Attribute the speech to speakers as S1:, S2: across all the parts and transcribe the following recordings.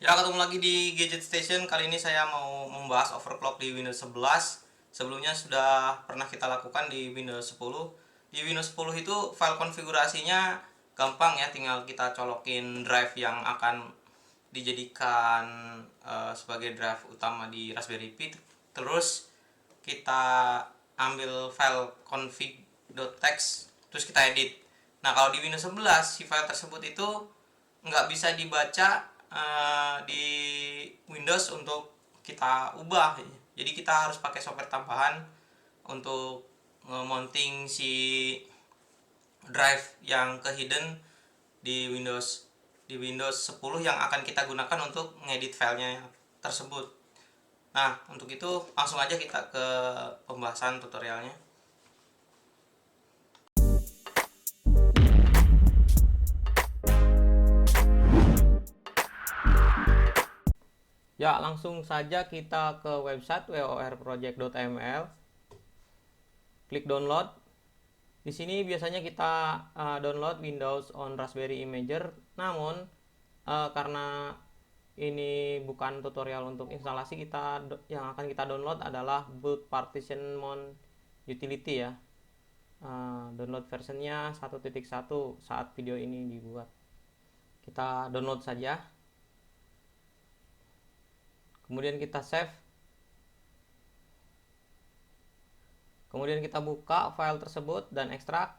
S1: Ya, ketemu lagi di Gadget Station. Kali ini saya mau membahas overclock di Windows 11. Sebelumnya sudah pernah kita lakukan di Windows 10. Di Windows 10 itu file konfigurasinya gampang ya, tinggal kita colokin drive yang akan dijadikan sebagai drive utama di Raspberry Pi. Terus kita ambil file config.txt, terus kita edit. Nah, kalau di Windows 11 si file tersebut itu nggak bisa dibaca di Windows untuk kita ubah. Jadi kita harus pakai software tambahan untuk mounting si drive yang ke hidden di Windows 10 yang akan kita gunakan untuk ngedit filenya tersebut. Nah, untuk itu langsung aja kita ke pembahasan tutorialnya. Ya, langsung saja kita ke website worproject.ml. Klik download. Di sini biasanya kita download Windows on Raspberry Imager. Namun karena ini bukan tutorial untuk instalasi, yang akan kita download adalah boot partition mount utility ya. Download versionnya 1.1 saat video ini dibuat. Kita download saja. Kemudian kita save. Kemudian kita buka file tersebut dan ekstrak.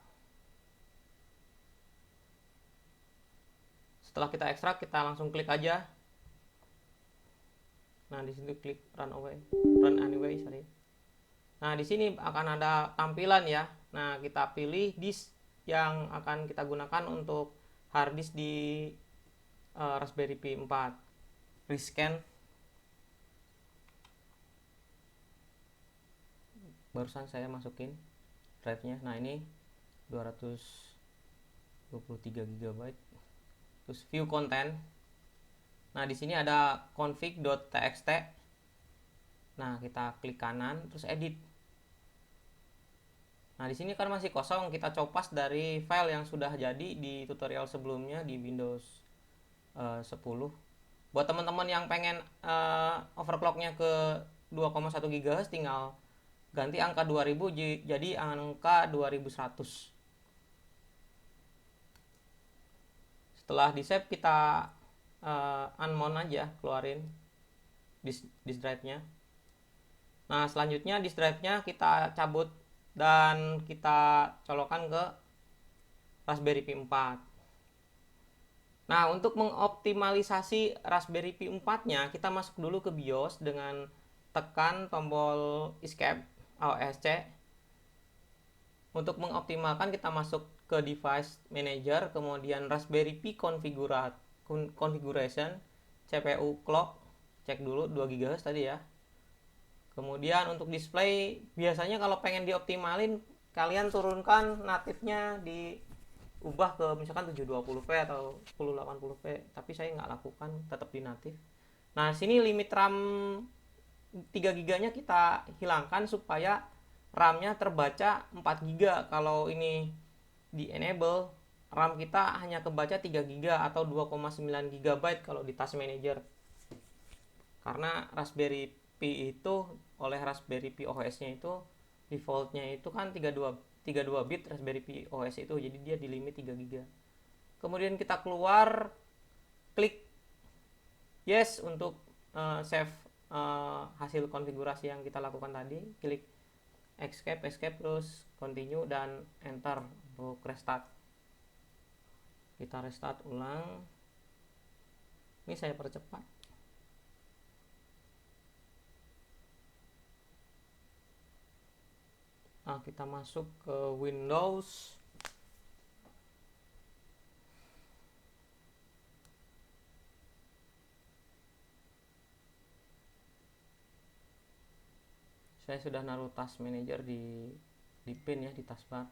S1: Setelah kita ekstrak, kita langsung klik aja. Nah, di situ klik run anyway, sorry. Nah, di sini akan ada tampilan ya. Nah, kita pilih disk yang akan kita gunakan untuk hard disk di Raspberry Pi 4. Rescan. Barusan saya masukin drive-nya. Nah, ini 223 GB. Terus view content. Nah, di sini ada config.txt. Nah, kita klik kanan terus edit. Nah, di sini kan masih kosong, kita copas dari file yang sudah jadi di tutorial sebelumnya di Windows 10. Buat teman-teman yang pengen overclocknya ke 2,1 GHz, tinggal ganti angka 2000 jadi angka 2100. Setelah di save, kita unmount aja, keluarin disk drive-nya. Nah, selanjutnya disk drive-nya kita cabut dan kita colokkan ke Raspberry Pi 4. Nah, untuk mengoptimalisasi Raspberry Pi 4-nya, kita masuk dulu ke BIOS dengan tekan tombol Escape AOSC. Untuk mengoptimalkan, kita masuk ke Device Manager, kemudian Raspberry Pi Configuration, CPU Clock, cek dulu 2 GHz tadi ya. Kemudian untuk display, biasanya kalau pengen dioptimalin, kalian turunkan natifnya diubah ke misalkan 720p atau 1080p, tapi saya nggak lakukan, tetap di natif. Nah, sini limit RAM 3 GB nya kita hilangkan supaya RAM-nya terbaca 4 GB. Kalau ini di enable, RAM kita hanya kebaca 3 GB atau 2,9 GB kalau di Task Manager. Karena Raspberry Pi itu, oleh Raspberry Pi OS-nya itu defaultnya itu kan 32 bit Raspberry Pi OS itu, jadi dia di limit 3 GB. Kemudian kita keluar, klik yes untuk save hasil konfigurasi yang kita lakukan tadi. Klik escape terus continue dan enter untuk restart. Kita restart ulang. Ini saya percepat. Nah, kita masuk ke Windows. Saya sudah naruh Task Manager di pin ya, di taskbar.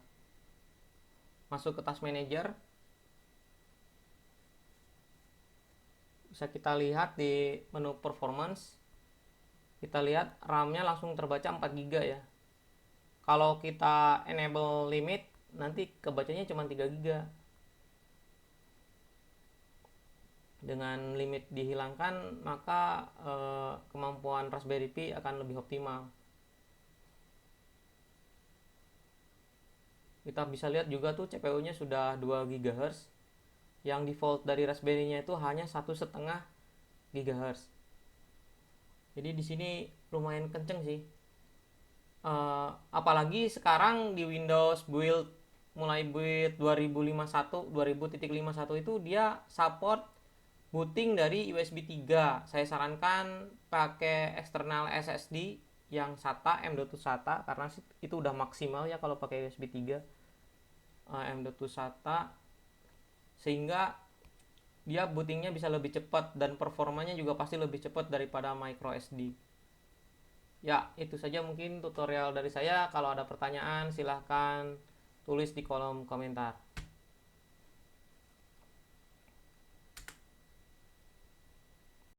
S1: Masuk ke Task Manager. Bisa kita lihat di menu Performance. Kita lihat RAM-nya langsung terbaca 4 GB ya. Kalau kita enable limit, nanti kebacanya cuma 3 GB. Dengan limit dihilangkan, maka kemampuan Raspberry Pi akan lebih optimal. Kita bisa lihat juga tuh CPU-nya sudah 2 GHz. Yang default dari Raspberry-nya itu hanya 1,5 GHz. Jadi di sini lumayan kenceng sih. Apalagi sekarang di Windows build mulai build 2051 2000.51 itu dia support booting dari USB 3. Saya sarankan pakai eksternal SSD yang SATA M.2 SATA karena itu udah maksimal ya kalau pakai USB 3 M.2 SATA, sehingga dia bootingnya bisa lebih cepat dan performanya juga pasti lebih cepat daripada micro SD. Ya, itu saja mungkin tutorial dari saya. Kalau ada pertanyaan silahkan tulis di kolom komentar.